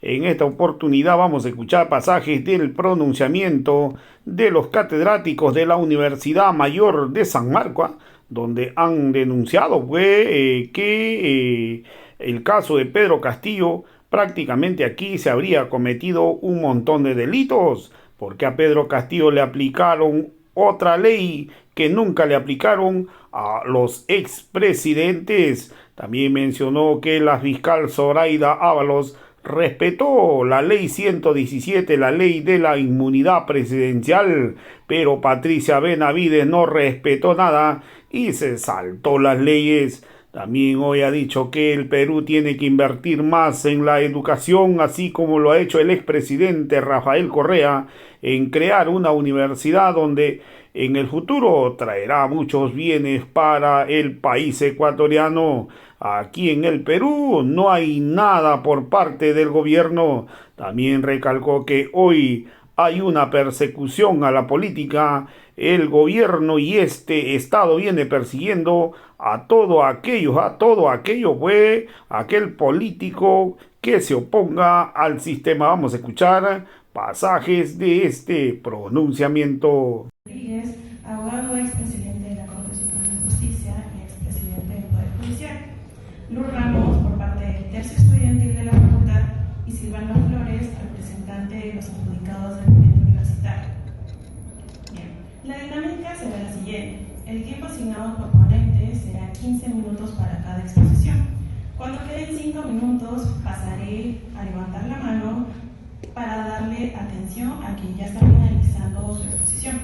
En esta oportunidad vamos a escuchar pasajes del pronunciamiento de los catedráticos de la Universidad Mayor de San Marcos, donde han denunciado que el caso de Pedro Castillo, prácticamente aquí se habría cometido un montón de delitos, porque a Pedro Castillo le aplicaron otra ley que nunca le aplicaron a los expresidentes. También mencionó que la fiscal Zoraida Ábalos respetó la ley 117, la ley de la inmunidad presidencial, pero Patricia Benavides no respetó nada y se saltó las leyes. También hoy ha dicho que el Perú tiene que invertir más en la educación, así como lo ha hecho el expresidente Rafael Correa, en crear una universidad donde en el futuro traerá muchos bienes para el país ecuatoriano. Aquí en el Perú no hay nada por parte del gobierno. También recalcó que hoy hay una persecución a la política. El gobierno y este Estado viene persiguiendo a todo aquello fue aquel político que se oponga al sistema. Vamos a escuchar pasajes de este pronunciamiento. Rodríguez, abogado, expresidente de la Corte Suprema de Justicia y expresidente del Poder Judicial. Luz Ramos, por parte del tercio estudiantil de la facultad, y Silvano Flores, representante de los adjudicados del movimiento universitario. Bien, la dinámica será la siguiente. El tiempo asignado por ponente será 15 minutos para cada exposición. Cuando queden 5 minutos, pasaré a levantar la mano para darle atención a quien ya está finalizando su exposición.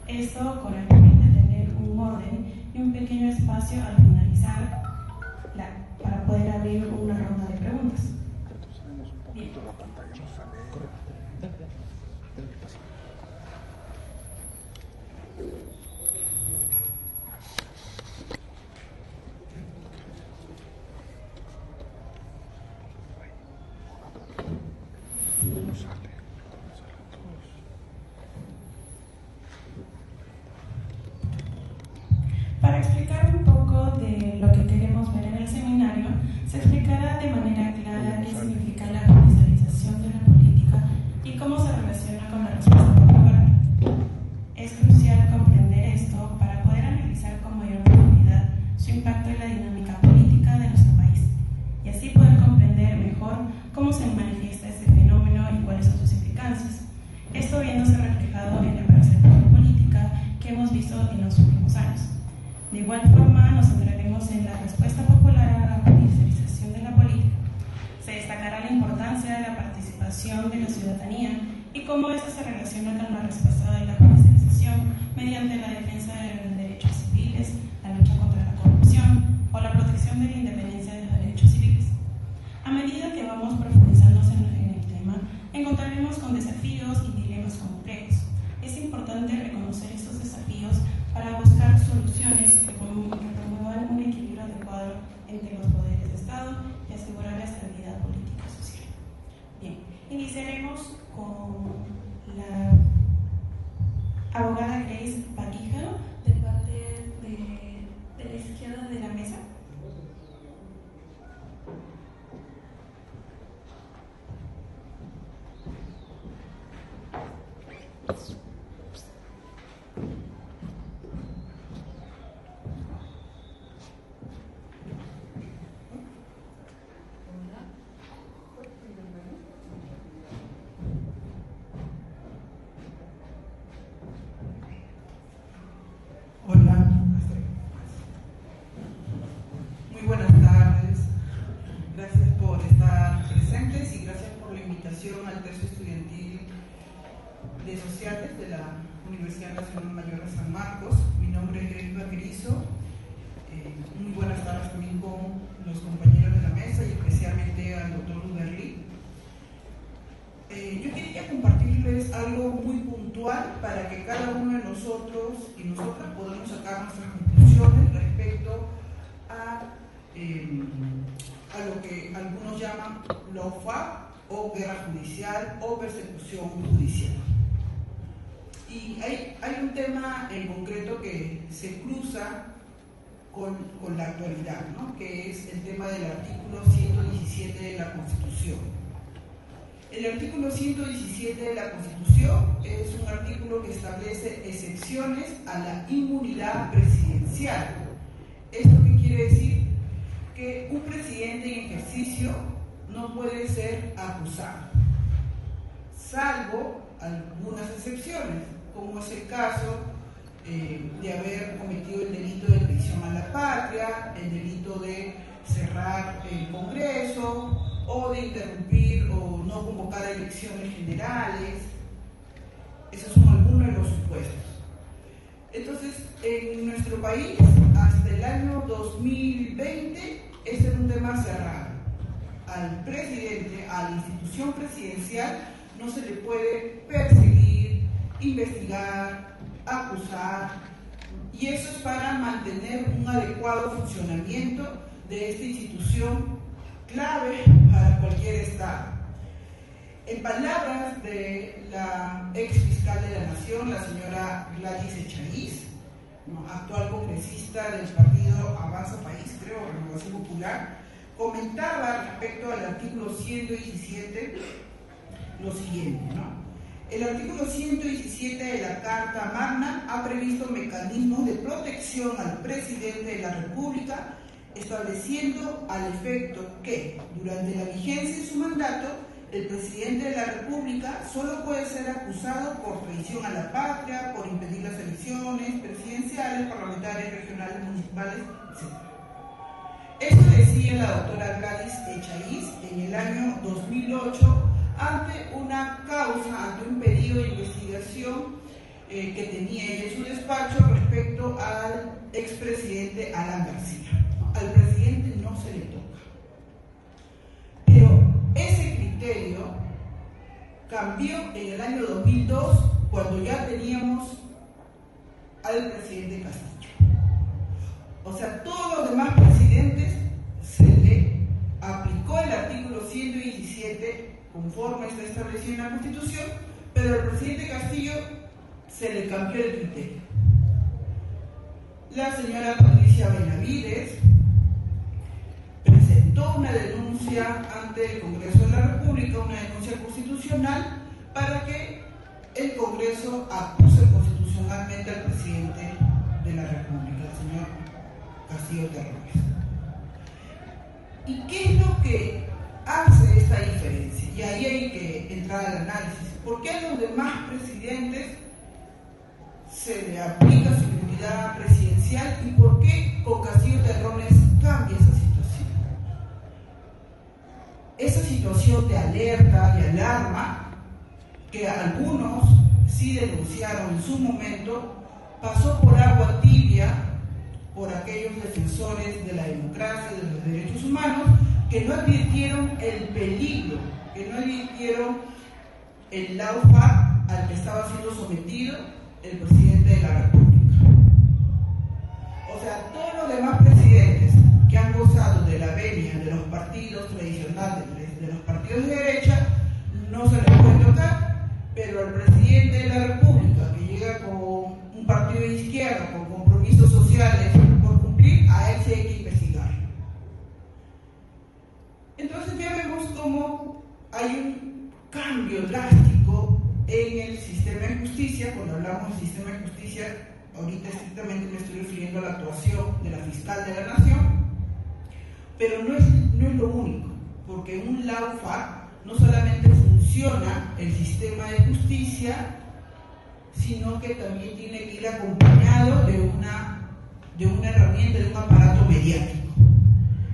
Esto con el fin de tener un orden y un pequeño espacio al finalizar para poder abrir una ronda de preguntas. Bien. Para explicar un poco de lo que queremos ver en el seminario, se explicará de manera clara qué significa la judicialización de la política y cómo se relaciona con la respuesta popular. Es crucial comprender esto para poder analizar con mayor profundidad su impacto en la dinámica política de nuestro país y así poder comprender mejor cómo se manifiesta este fenómeno y cuáles son sus implicancias. Esto viéndose reflejado en la percepción política que hemos visto en los últimos años. De igual forma, nos centraremos en la respuesta popular a la judicialización de la política. Se destacará la importancia de la participación de la ciudadanía y cómo esta se relaciona con la respuesta de la judicialización mediante la defensa de los derechos civiles, la lucha contra la corrupción o la protección de la independencia de los derechos civiles. A medida que vamos profundizando en el tema, encontraremos con desafíos y dilemas complejos. Es importante reconocer estos desafíos para buscar soluciones que promuevan un equilibrio adecuado entre los poderes de Estado y asegurar la estabilidad política y social. Bien, iniciaremos con la abogada Grace Paquíjaro, de parte de la izquierda de la mesa. Hola, muy buenas tardes. Gracias por estar presentes y gracias por la invitación al tercio estudiantil de Sociales de la Universidad Nacional Mayor de San Marcos. Mi nombre es Grace Vaquerizo. Muy buenas tardes también con los compañeros de la mesa y especialmente al doctor Uberli. Yo quería compartirles algo muy puntual para que cada uno de nosotros y nosotras podamos sacar nuestras conclusiones respecto a lo que algunos llaman lawfare o guerra judicial o persecución judicial. Y hay un tema en concreto que se cruza con la actualidad, ¿no? Que es el tema del artículo 117 de la Constitución. El artículo 117 de la Constitución es un artículo que establece excepciones a la inmunidad presidencial. ¿Esto qué quiere decir? Que un presidente en ejercicio no puede ser acusado, salvo algunas excepciones, como es el caso de haber cometido el delito de traición a la patria, el delito de cerrar el Congreso, o de interrumpir o no convocar elecciones generales. Esos son algunos de los supuestos. Entonces, en nuestro país, hasta el año 2020, este era un tema cerrado. Al presidente, a la institución presidencial, no se le puede perseguir, investigar, acusar, y eso es para mantener un adecuado funcionamiento de esta institución clave para cualquier Estado. En palabras de la ex fiscal de la Nación, la señora Gladys Echaíz, actual congresista del partido Avanza País, creo, Renovación Popular, comentaba respecto al artículo 117 lo siguiente, ¿no? El artículo 117 de la Carta Magna ha previsto mecanismos de protección al presidente de la República, estableciendo al efecto que, durante la vigencia de su mandato, el presidente de la República solo puede ser acusado por traición a la patria, por impedir las elecciones presidenciales, parlamentarias, regionales, municipales, etc. Esto decía la doctora Gladys Echaíz en el año 2008 ante una causa, ante un pedido de investigación que tenía ella en su despacho respecto al expresidente Alan García. Al presidente no se le toca. Pero ese criterio cambió en el año 2002, cuando ya teníamos al presidente Castillo. O sea, todos los demás presidentes se le aplicó el artículo 117 conforme está establecido en la Constitución, pero al presidente Castillo se le cambió el criterio. La señora Patricia Benavides presentó una denuncia ante el Congreso de la República, una denuncia constitucional, para que el Congreso acuse constitucionalmente al presidente de la República, el señor Castillo Terrones. ¿Y qué es lo que hace esta diferencia? Y ahí hay que entrar al análisis. ¿Por qué a los demás presidentes se le aplica su inmunidad presidencial y por qué con Castillo Terrones cambia esa situación? Esa situación de alerta, de alarma, que algunos sí denunciaron en su momento, pasó por agua tibia por aquellos defensores de la democracia y de los derechos humanos que no advirtieron el peligro, que no advirtieron el lawfare al que estaba siendo sometido el presidente de la República. O sea, todos los demás presidentes que han gozado de la venia de los partidos tradicionales, de los partidos de derecha, no se les puede tocar, pero al presidente de la República, que llega con un partido de izquierda, con compromisos sociales por cumplir, a él sí hay que investigar. Entonces ya vemos cómo hay un cambio drástico en el sistema de justicia. Cuando hablamos del sistema de justicia, ahorita estrictamente me estoy refiriendo a la actuación de la fiscal de la Nación, pero no es lo único, porque en un lawfare no solamente funciona el sistema de justicia, sino que también tiene que ir acompañado de una herramienta, de un aparato mediático.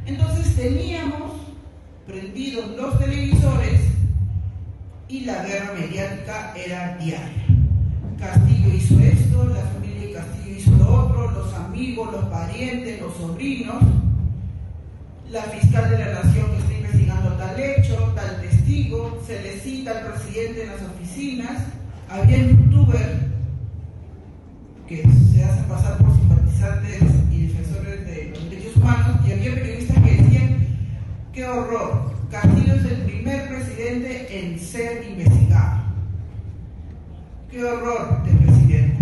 Entonces teníamos prendidos los televisores y la guerra mediática era diaria. Castillo hizo esto, la familia de Castillo hizo lo otro, los amigos, los parientes, los sobrinos, la fiscal de la Nación que está investigando tal hecho, tal testigo, se le cita al presidente en las oficinas. Había youtubers que se hacen pasar por simpatizantes y defensores de los derechos humanos, y había periodistas que decían: ¡qué horror! Castillo es el primer presidente en ser investigado. ¡Qué horror de presidente!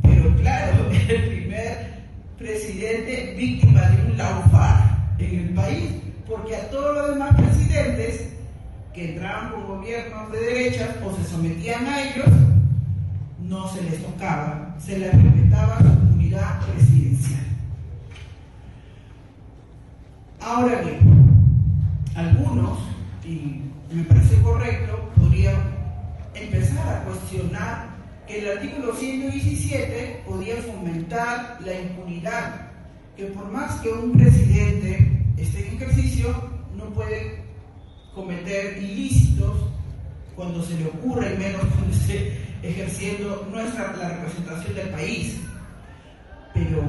Pero claro, el primer presidente víctima de un lawfare en el país, porque a todos los demás presidentes que entraban con gobiernos de derechas o se sometían a ellos, no se les tocaba, se les respetaba su inmunidad presidencial. Ahora bien, algunos, y me parece correcto, podrían empezar a cuestionar que el artículo 117 podía fomentar la impunidad, que por más que un presidente esté en ejercicio, no puede cometer ilícitos cuando se le ocurre, y menos cuando esté ejerciendo la representación del país. Pero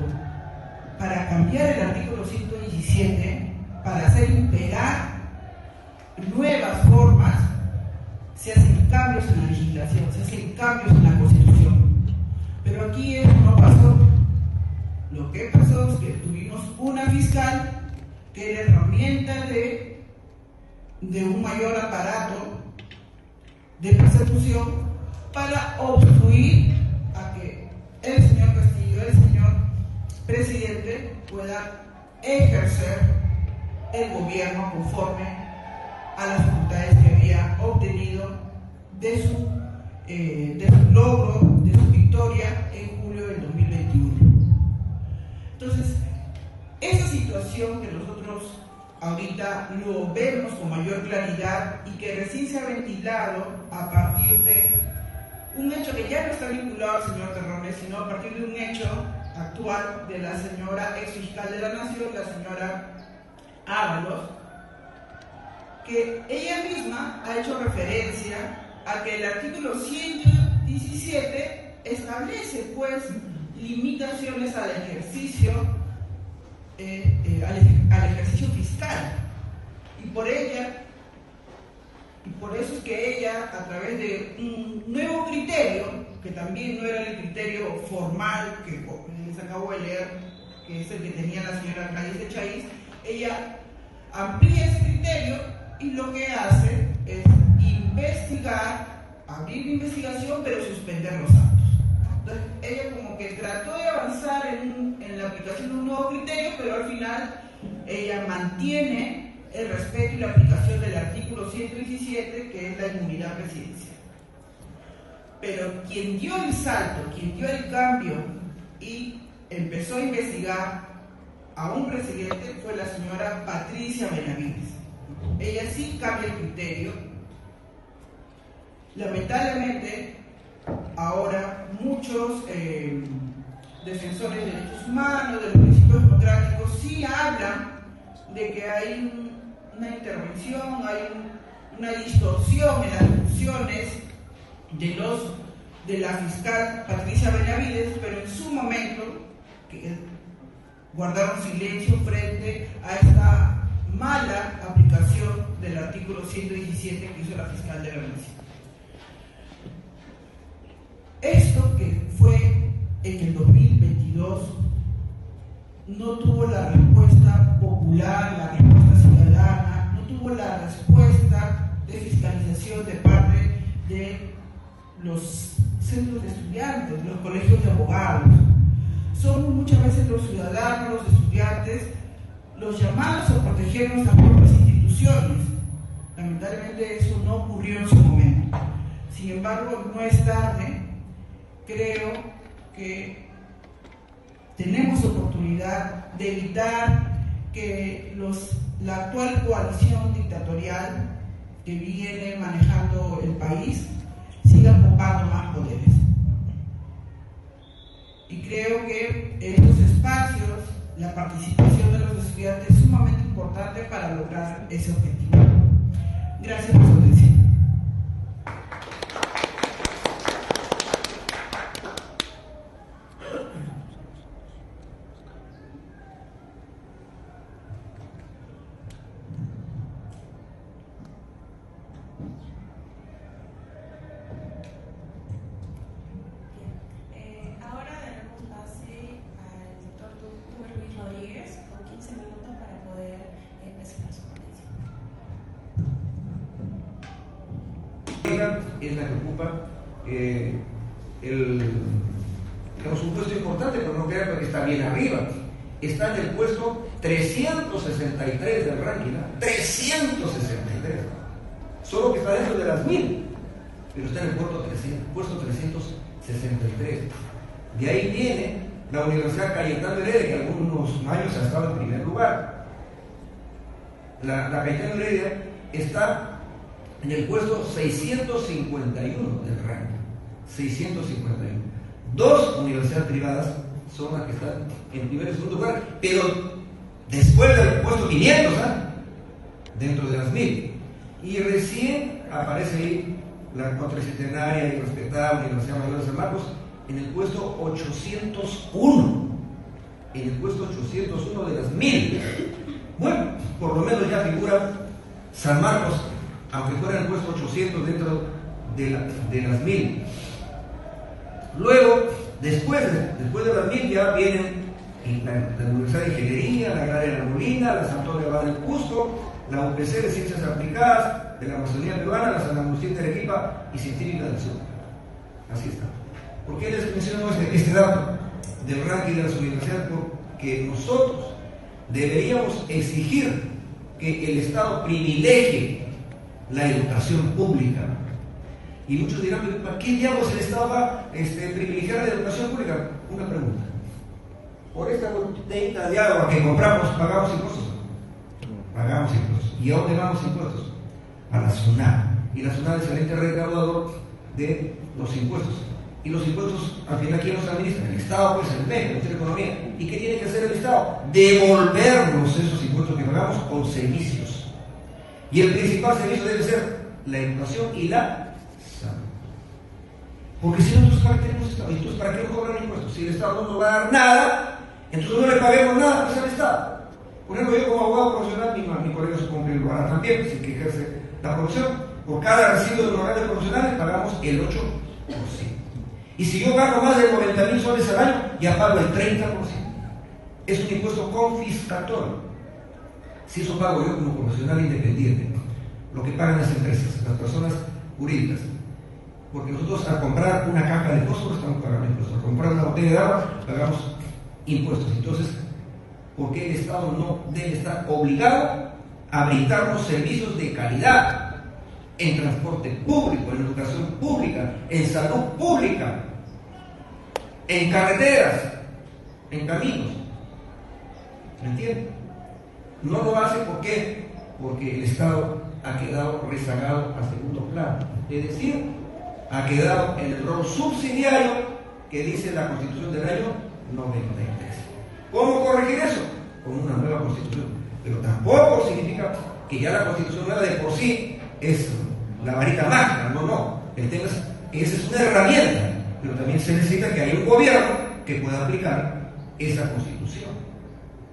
para cambiar el artículo 117, para hacer imperar nuevas formas, se hacen cambios en la legislación, se hacen cambios en la Constitución. Pero aquí eso no pasó. Lo que pasó es que tuvimos una fiscal que era herramienta de un mayor aparato de persecución para obstruir a que el señor Castillo, el señor presidente, pueda ejercer el gobierno conforme a las facultades que había obtenido de su logro, de su victoria en julio del 2021. Entonces, esa situación que nosotros ahorita lo vemos con mayor claridad y que recién se ha ventilado a partir de un hecho que ya no está vinculado al señor Terrones, sino a partir de un hecho actual de la señora ex fiscal de la Nación, la señora Ábalos, que ella misma ha hecho referencia a que el artículo 117 establece pues limitaciones al ejercicio fiscal, y por eso es que ella, a través de un nuevo criterio, que también no era el criterio formal que les acabo de leer, que es el que tenía la señora Gladys de Chaiz, ella amplía ese criterio y lo que hace es investigar, abrir la investigación, pero suspender los actos. Entonces, ella como que trató de avanzar en la aplicación de un nuevo criterio, pero al final ella mantiene el respeto y la aplicación del artículo 117, que es la inmunidad presidencial. Pero quien dio el salto, quien dio el cambio y empezó a investigar a un presidente fue la señora Patricia Benavides. Ella sí cambia el criterio. Lamentablemente, ahora muchos defensores de derechos humanos, de los principios democráticos, sí hablan de que hay una intervención, hay una distorsión en las funciones de la fiscal Patricia Benavides, pero en su momento guardaron silencio frente a esta mala aplicación del artículo 117 que hizo la fiscal de la Nación. Esto que fue en el 2022 no tuvo la respuesta popular, la respuesta ciudadana, no tuvo la respuesta de fiscalización de parte de los centros de estudiantes, los colegios de abogados. Son muchas veces los ciudadanos, los estudiantes, los llamados a proteger nuestras propias instituciones. Lamentablemente eso no ocurrió en su momento. Sin embargo, no es tarde. Creo que tenemos oportunidad de evitar que la actual coalición dictatorial que viene manejando el país siga ocupando más poderes. Y creo que en estos espacios la participación de los estudiantes es sumamente importante para lograr ese objetivo. Gracias por su atención. Es la que ocupa un puesto importante, pero no crean que está bien arriba. Está en el puesto 363 del ranking, ¿no? 363. solo que está dentro de las 1000, pero está en el puesto 363. De ahí viene la Universidad Cayetano Heredia, que algunos años ha estado en primer lugar. La Cayetano Heredia está en el puesto 651 del ranking. 651. Dos universidades privadas son las que están en primer y segundo lugar, pero después del puesto 500, dentro de las 1000. Y recién aparece ahí la cuatricentenaria y respetada Universidad Mayor de San Marcos en el puesto 801. En el puesto 801 de las 1000. Bueno, por lo menos ya figura San Marcos, aunque fuera en el puesto 800 dentro de las 1000. Luego, después de las 1000 ya vienen la Universidad de Ingeniería, la Agraria de la Molina, la Santo Abad del Cusco, la UPC de Ciencias Aplicadas, de la Amazonía Peruana, la San Agustín de Arequipa y Científica del Sur. Así está. ¿Por qué les menciono este dato del ranking de las universidades? Porque nosotros deberíamos exigir que el Estado privilegie la educación pública. Y muchos dirán, ¿para qué diablos el Estado va a privilegiar la educación pública? Una pregunta. Por esta botellita de agua que compramos, ¿pagamos impuestos? Pagamos impuestos. ¿Y a dónde vamos impuestos? A la SUNAT. Y la SUNAT es el ente recaudador de los impuestos. Y los impuestos, al final, ¿quién los administra? El Estado, pues el MEC, el Ministerio de Economía. ¿Y qué tiene que hacer el Estado? Devolvernos esos impuestos que pagamos con servicios. Y el principal servicio debe ser la educación y la salud. Porque si nosotros, ¿para qué tenemos Estado? Entonces, ¿para qué nos cobran impuestos? Si el Estado no nos va a dar nada, entonces no le paguemos nada pues, al Estado. Por ejemplo, yo como abogado profesional, mi colega supongo que lo hará también, si que ejerce la profesión, por cada residuo de honorarios profesionales pagamos el 8%. Y si yo gano más de 90.000 soles al año, ya pago el 30%. Es un impuesto confiscatorio. Si eso pago yo como profesional independiente, lo que pagan las empresas, las personas jurídicas. Porque nosotros al comprar una caja de fósforo estamos pagando impuestos, al comprar una botella de agua pagamos impuestos. Entonces, ¿por qué el Estado no debe estar obligado a brindarnos servicios de calidad en transporte público, en educación pública, en salud pública, en carreteras, en caminos? ¿Me entienden? No lo hace ¿por qué? Porque el Estado ha quedado rezagado a segundo plano. Es decir, ha quedado en el rol subsidiario que dice la Constitución del año 93. ¿Cómo corregir eso? Con una nueva Constitución. Pero tampoco significa que ya la Constitución nueva de por sí es la varita mágica. No. El tema es que esa es una herramienta, pero también se necesita que haya un gobierno que pueda aplicar esa Constitución.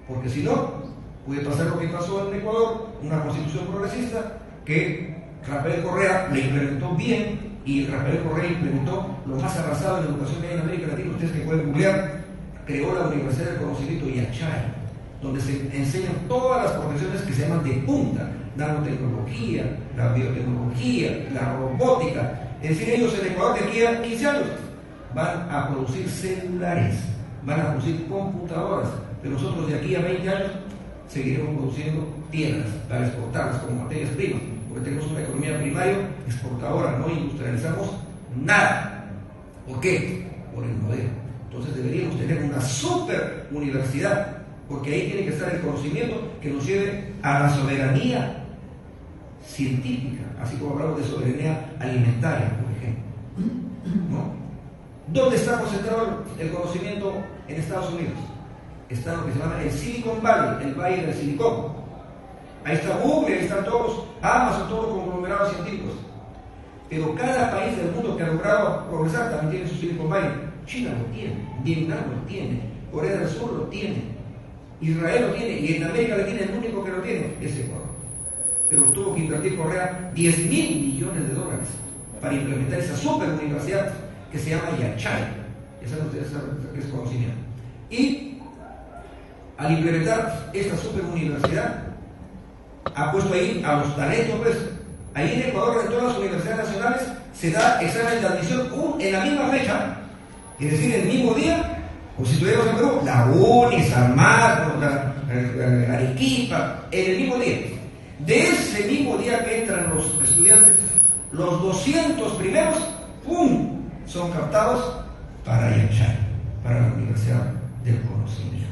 Porque si no, puede pasar lo que pasó en Ecuador, una Constitución progresista que Rafael Correa la implementó bien, y Rafael Correa implementó lo más avanzado en educación que hay en América Latina. Ustedes que pueden googlear, creó la Universidad del Conocimiento Yachay, donde se enseñan todas las profesiones que se llaman de punta: nanotecnología, la biotecnología, la robótica. Es decir, ellos en Ecuador de aquí a 15 años van a producir celulares, van a producir computadoras, pero nosotros de aquí a 20 años seguiremos produciendo piedras para exportarlas como materias primas, porque tenemos una economía primaria exportadora, no industrializamos nada. ¿Por qué? Por el modelo. Entonces deberíamos tener una super universidad, porque ahí tiene que estar el conocimiento que nos lleve a la soberanía científica, así como hablamos de soberanía alimentaria, por ejemplo, ¿no? ¿Dónde está concentrado el conocimiento en Estados Unidos? Está lo que se llama el Silicon Valley, el Valle del Silicón. Ahí está Google, ahí están todos, Amazon, todos los conglomerados científicos. Pero cada país del mundo que ha logrado progresar también tiene su Silicon Valley. China lo tiene, Vietnam lo tiene, Corea del Sur lo tiene, Israel lo tiene, y en América Latina el único que lo tiene es Ecuador. Pero tuvo que invertir Correa $10.000 millones para implementar esa super universidad que se llama Yachay. Esa es conocimiento. Y al implementar esta super universidad, ha puesto ahí a los talentos, pues. Ahí en Ecuador, en todas las universidades nacionales, se da examen de admisión en la misma fecha, es decir, el mismo día, o si estuviéramos en Perú, la UNI, San Marcos, Arequipa, en el mismo día. De ese mismo día que entran los estudiantes, los 200 primeros, ¡pum!, son captados para Yachay, para la Universidad del Conocimiento.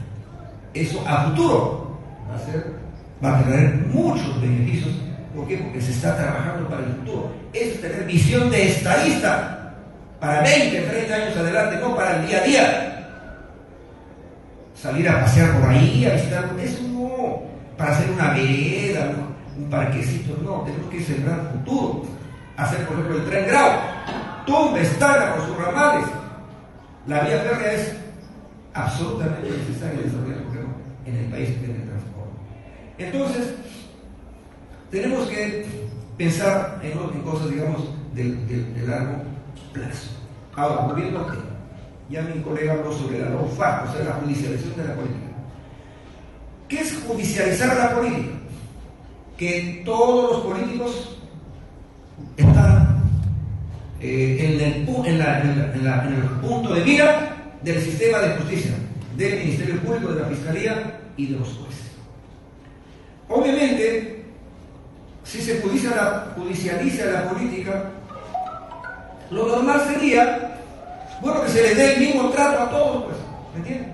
Eso a futuro va a traer muchos beneficios. ¿Por qué? Porque se está trabajando para el futuro. Es tener visión de estadista para 20, 30 años adelante, no para el día a día. Salir a pasear por ahí, a visitar, eso no, para hacer una vereda, ¿no?, un parquecito, no, tenemos que sembrar futuro. Hacer, por ejemplo, el tren Grau, Tumba, Estaga con sus ramales. La vía férrea es absolutamente necesaria desarrollar en el país en el transporte. Entonces, tenemos que pensar en cosas, digamos, de largo plazo. Ahora, volviendo al tema, ya mi colega habló sobre la lawfare, o sea, la judicialización de la política. ¿Qué es judicializar la política? Que todos los políticos están en el punto de mira del sistema de justicia, del Ministerio Público, de la Fiscalía y de los jueces. Obviamente, si se judicializa la política, lo normal sería, bueno, que se les dé el mismo trato a todos, pues, ¿me entienden?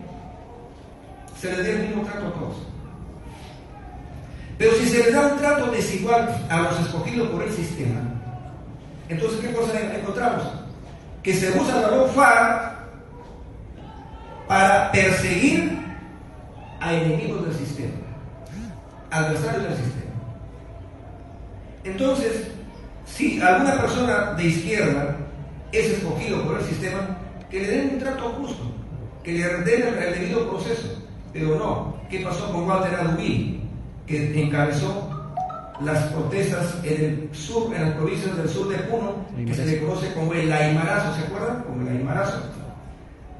Se les dé el mismo trato a todos. Pero si se les da un trato desigual a los escogidos por el sistema, entonces, ¿qué cosa encontramos? Que se usa la lawfare para perseguir a enemigos del sistema, adversarios del sistema. Entonces, si alguna persona de izquierda es escogido por el sistema, que le den un trato justo, que le den el debido proceso. Pero no, ¿qué pasó con Walter Adubí, que encabezó las protestas en el sur, en las provincias del sur de Puno, que se le conoce como el Aymarazo? ¿Se acuerdan? Como el Aymarazo.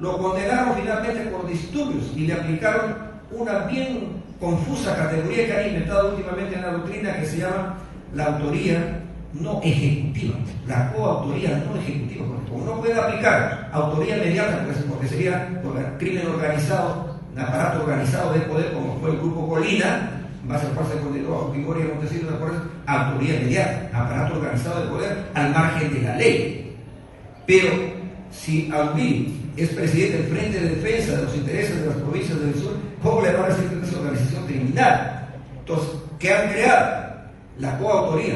Lo condenaron finalmente por disturbios y le aplicaron una bien confusa categoría que han inventado últimamente en la doctrina, que se llama la autoría no ejecutiva, la coautoría no ejecutiva, porque como no pueden aplicar autoría inmediata, porque sería por el crimen organizado, un aparato organizado de poder, como fue el grupo Colina, en base al cual se condenó a Fujimori y a Montesinos, ¿de acuerdo? Autoría inmediata, aparato organizado de poder al margen de la ley. Pero si Adubí es presidente del Frente de Defensa de los Intereses de las Provincias del Sur, ¿cómo le van a decir que es una organización criminal? Entonces, ¿qué han creado? La coautoría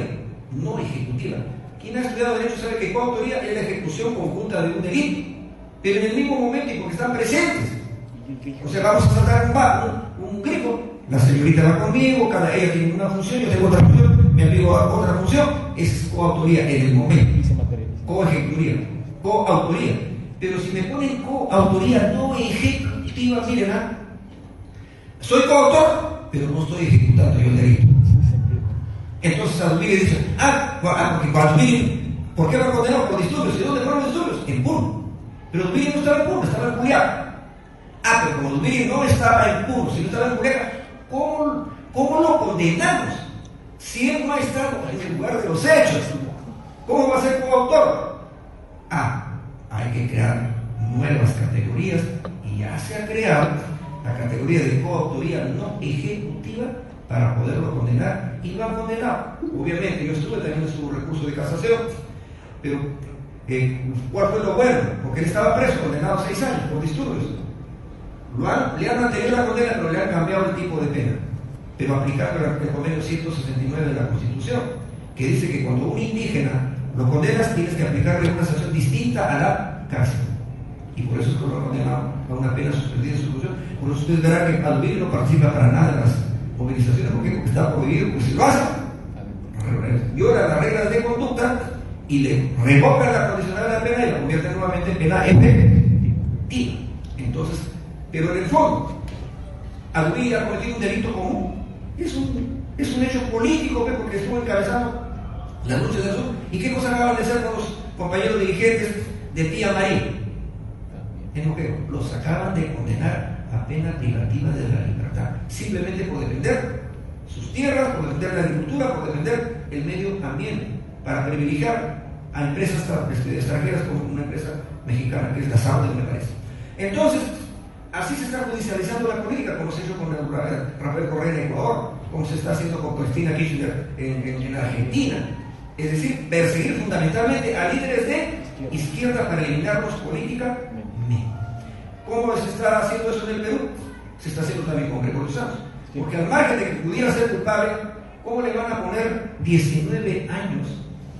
no ejecutiva. Quien ha estudiado derecho sabe que coautoría es la ejecución conjunta de un delito, pero en el mismo momento y porque están presentes. O sea, vamos a saltar un grifo, la señorita va conmigo, ella tiene una función, yo tengo otra función, mi amigo otra función, es coautoría en el momento. Coautoría. Pero si me ponen coautoría no ejecutiva, miren, soy coautor, pero no estoy ejecutando yo el delito. Entonces Adubí le dice, porque Adubí, ¿por qué lo condenaron por disturbios? ¿Y dónde fueron los disturbios? En Puno. Pero Adubí no estaba en Puno, estaba en Juliaca. Pero como Adubí no estaba en Puno, si no estaba en Juliaca, ¿cómo lo condenamos? Si él no ha estado en el lugar de los hechos, ¿cómo va a ser coautor? Hay que crear nuevas categorías y ya se ha creado la categoría de coautoría no ejecutiva para poderlo condenar, y lo han condenado. Obviamente, yo estuve también en su recurso de casación, pero ¿cuál fue lo bueno? Porque él estaba preso, condenado a 6 años por disturbios. Le han mantenido la condena, pero le han cambiado el tipo de pena, pero aplicando el convenio 169 de la Constitución, que dice que cuando un indígena lo condenas, tienes que aplicarle una sanción distinta a la cárcel. Y por eso es que lo han condenado a una pena suspendida en su función. Por eso ustedes verán que Adubí no participa para nada en las movilizaciones, porque está prohibido, pues si lo hace, viola las reglas de conducta y le revocan la condicional de la pena y la convierte nuevamente en pena efectiva. Entonces, pero en el fondo, Adubí ha cometido un delito común, es un hecho político, porque estuvo encabezando la lucha del sur. ¿Y qué cosa acaban de hacer con los compañeros dirigentes de Tía María? En Moquegua, los acaban de condenar a pena privativa de la libertad, simplemente por defender sus tierras, por defender la agricultura, por defender el medio ambiente, para privilegiar a empresas extranjeras como una empresa mexicana, que es la Saudi, me parece. Entonces, así se está judicializando la política, como se hizo con Rafael Correa en Ecuador. como se está haciendo con Cristina Kirchner en Argentina. Es decir, perseguir fundamentalmente a líderes de izquierda para eliminarlos políticamente. ¿Cómo se está haciendo eso en el Perú? Se está haciendo también con Gregorio Santos. Porque al margen de que pudiera ser culpable, ¿cómo le van a poner 19 años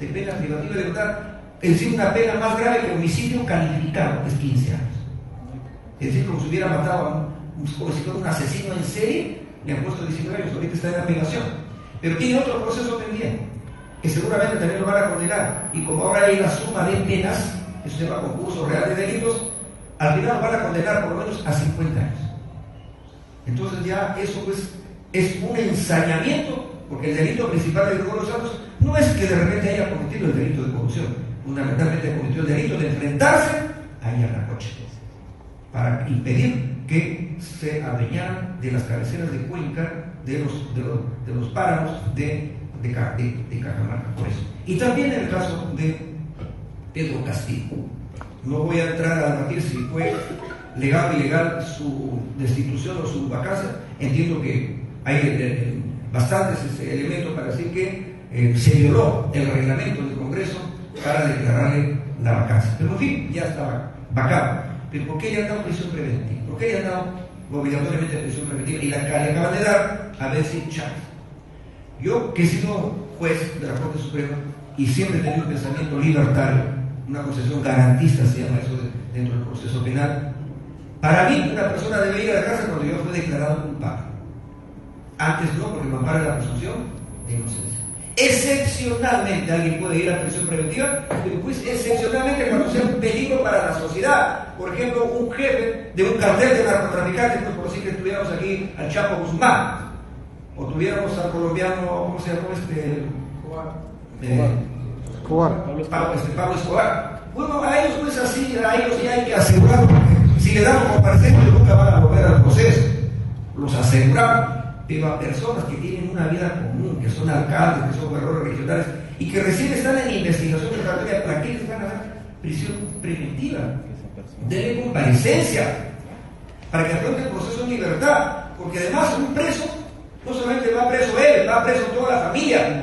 de pena privativa de libertad? Es decir, una pena más grave que homicidio calificado, es 15 años. Es decir, como si hubiera matado a un asesino en serie, le han puesto 19 años, ahorita está en apelación. Pero tiene otro proceso pendiente, que seguramente también lo van a condenar. Y como ahora hay la suma de penas, eso se llama concurso real de delitos, al final lo van a condenar por lo menos a 50 años. Entonces ya eso pues es un ensañamiento, porque el delito principal de Gregorio Santos no es que de repente haya cometido el delito de corrupción, fundamentalmente cometió el delito de enfrentarse a Yarracoche para impedir que se adueñaran de las cabeceras de Cuenca, de los páramos de Cajamarca, por eso. Y también en el caso de Pedro Castillo. No voy a entrar a debatir si fue legal o ilegal su destitución o su vacancia. Entiendo que hay bastantes elementos para decir que se violó el reglamento del Congreso para declararle la vacancia. Pero en fin, ya estaba vacado. ¿Pero por qué le han dado prisión preventiva? ¿Por qué le han dado obligatoriamente prisión preventiva? Y le acaban de dar a Betsy Chávez. Yo, que he sido juez de la Corte Suprema y siempre he tenido un pensamiento libertario, una concepción garantista se llama eso dentro del proceso penal, para mí una persona debe ir a la cárcel cuando yo fui declarado culpable. Antes no, porque me ampara la presunción de inocencia. Excepcionalmente alguien puede ir a prisión preventiva, pero pues excepcionalmente cuando sea un peligro para la sociedad. Por ejemplo, un jefe de un cartel de narcotraficantes, pues por decir que tuviéramos aquí al Chapo Guzmán, o tuviéramos al colombiano, ¿cómo se llama Pablo Escobar. Bueno, a ellos pues así, a ellos ya hay que asegurar, porque si le damos comparecencia nunca van a volver al proceso. Los aseguramos. Pero a personas que tienen una vida común, que son alcaldes, que son gobernadores regionales y que recién están en investigación preparatoria, ¿para qué les van a dar prisión preventiva? Denle comparecencia para que afronte el proceso en libertad, porque además un preso no solamente va preso él, va preso toda la familia,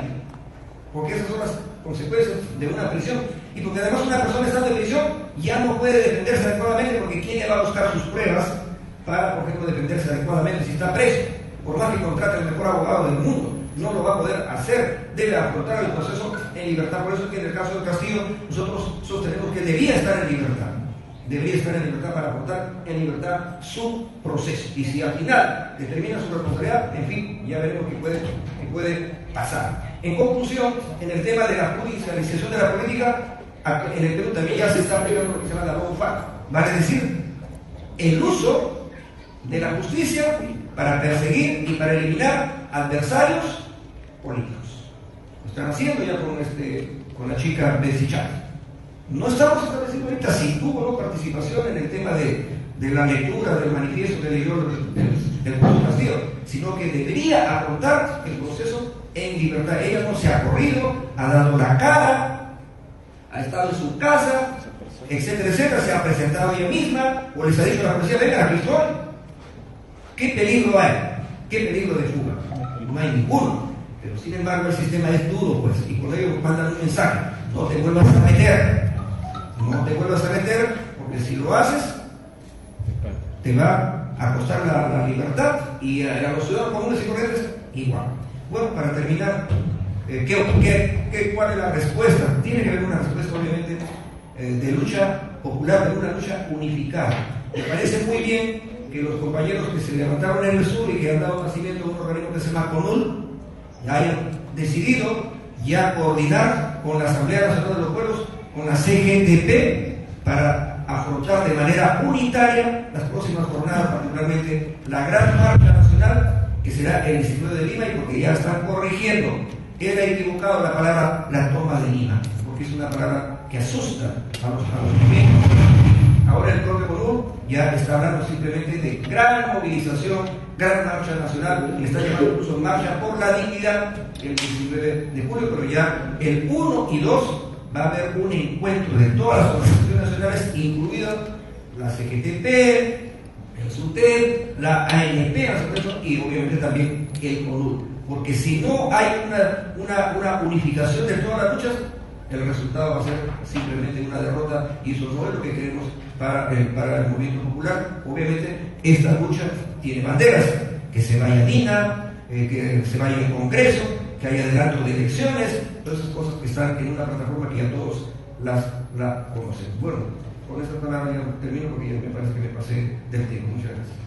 porque esas son las consecuencias de una prisión. Y porque además una persona estando en prisión ya no puede defenderse adecuadamente, porque ¿quién le va a buscar sus pruebas para, por ejemplo, defenderse adecuadamente si está preso? Por más que contrate el mejor abogado del mundo, no lo va a poder hacer, debe afrontar el proceso en libertad. Por eso es que en el caso del Castillo nosotros sostenemos que debía estar en libertad para afrontar en libertad su proceso. Y si al final determina su responsabilidad, en fin, ya veremos qué puede pasar. En conclusión, en el tema de la judicialización de la política, en el Perú también ya se está aplicando lo que se llama la lawfare, vale decir, el uso de la justicia para perseguir y para eliminar adversarios políticos. Lo están haciendo ya con la chica Betsy Chávez. No estamos estableciendo ahorita si tuvo o no participación en el tema de la lectura del manifiesto que leyó del pueblo Castillo, sino que debería afrontar el proceso en libertad. Ella no se ha corrido, ha dado la cara, ha estado en su casa, etcétera, etcétera, se ha presentado ella misma, o les ha dicho a la policía, venga, aquí estoy. ¿Qué peligro hay? ¿Qué peligro de fuga? No hay ninguno. Pero sin embargo el sistema es duro, pues, y por ello mandan un mensaje: no te vuelvas a meter. No te vuelvas a meter, porque si lo haces, te va a costar la libertad, y a los ciudadanos comunes y corrientes igual. Bueno, para terminar, ¿cuál es la respuesta? Tiene que haber una respuesta, obviamente, de lucha popular, de una lucha unificada. Me parece muy bien que los compañeros que se levantaron en el sur y que han dado nacimiento a un organismo que se llama CONUL hayan decidido ya coordinar con la Asamblea Nacional de los Pueblos, con la CGTP, para afrontar de manera unitaria las próximas jornadas, particularmente la gran marcha nacional que será el 19 de Lima, y porque ya están corrigiendo, era equivocado la palabra la toma de Lima, porque es una palabra que asusta a los movimientos. Ahora el propio CONUL ya está hablando simplemente de gran movilización, gran marcha nacional, le está llamando incluso marcha por la dignidad el 19 de julio, pero ya el 1 y 2 va a haber un encuentro de todas las organizaciones nacionales, incluidas la CGTP, el SUTEP, la ANP, y obviamente también el CONUL, porque si no hay una unificación de todas las luchas, el resultado va a ser simplemente una derrota, y eso no es lo que queremos para el movimiento popular. Obviamente esta lucha tiene banderas: que se vaya Dina, que se vaya el Congreso, que haya adelanto de elecciones, todas esas cosas que están en una plataforma que ya todos la conocen. Bueno, con esta palabra ya termino, porque ya me parece que me pasé del tiempo. Muchas gracias.